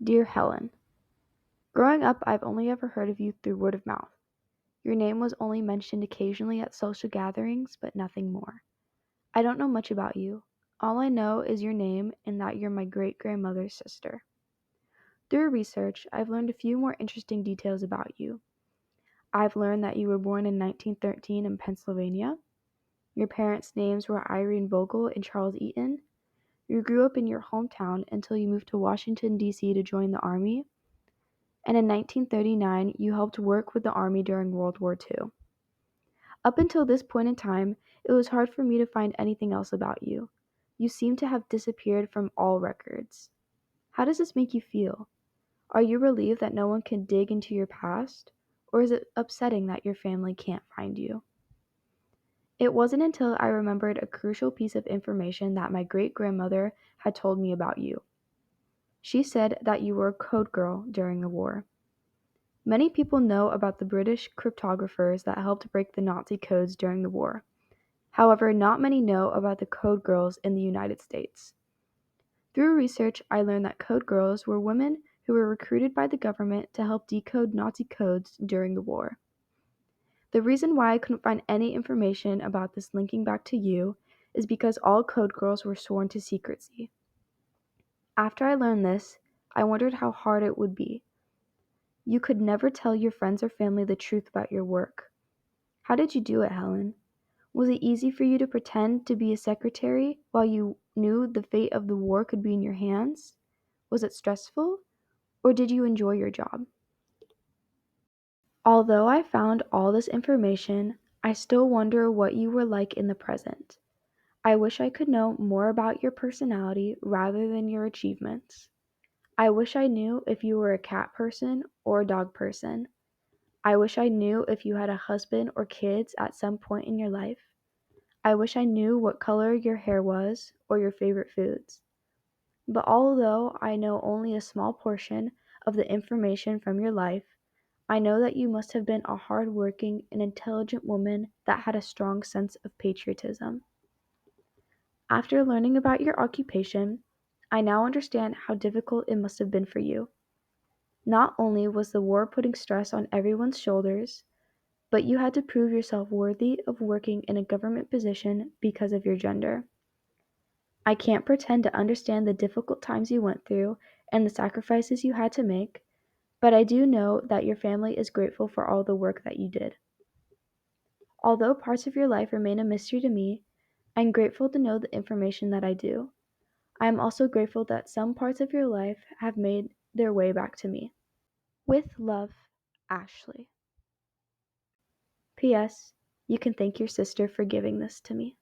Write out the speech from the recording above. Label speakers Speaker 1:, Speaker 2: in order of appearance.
Speaker 1: Dear Helen, growing up, I've only ever heard of you through word of mouth. Your name was only mentioned occasionally at social gatherings, but nothing more. I don't know much about you. All I know is your name and that you're my great grandmother's sister. Through research, I've learned a few more interesting details about you. I've learned that you were born in 1913 in Pennsylvania. Your parents' names were Irene Vogel and Charles Eaton. You grew up in your hometown until you moved to Washington, D.C. to join the Army. And in 1939, you helped work with the Army during World War II. Up until this point in time, it was hard for me to find anything else about you. You seem to have disappeared from all records. How does this make you feel? Are you relieved that no one can dig into your past? Or is it upsetting that your family can't find you? It wasn't until I remembered a crucial piece of information that my great grandmother had told me about you. She said that you were a code girl during the war. Many people know about the British cryptographers that helped break the Nazi codes during the war. However, not many know about the code girls in the United States. Through research, I learned that code girls were women who were recruited by the government to help decode Nazi codes during the war. The reason why I couldn't find any information about this linking back to you is because all code girls were sworn to secrecy. After I learned this, I wondered how hard it would be. You could never tell your friends or family the truth about your work. How did you do it, Helen? Was it easy for you to pretend to be a secretary while you knew the fate of the war could be in your hands? Was it stressful, or did you enjoy your job? Although I found all this information, I still wonder what you were like in the present. I wish I could know more about your personality rather than your achievements. I wish I knew if you were a cat person or a dog person. I wish I knew if you had a husband or kids at some point in your life. I wish I knew what color your hair was or your favorite foods. But although I know only a small portion of the information from your life, I know that you must have been a hard-working and intelligent woman that had a strong sense of patriotism. After learning about your occupation, I now understand how difficult it must have been for you. Not only was the war putting stress on everyone's shoulders, but you had to prove yourself worthy of working in a government position because of your gender. I can't pretend to understand the difficult times you went through and the sacrifices you had to make, but I do know that your family is grateful for all the work that you did. Although parts of your life remain a mystery to me, I'm grateful to know the information that I do. I am also grateful that some parts of your life have made their way back to me. With love, Ashley. P.S. You can thank your sister for giving this to me.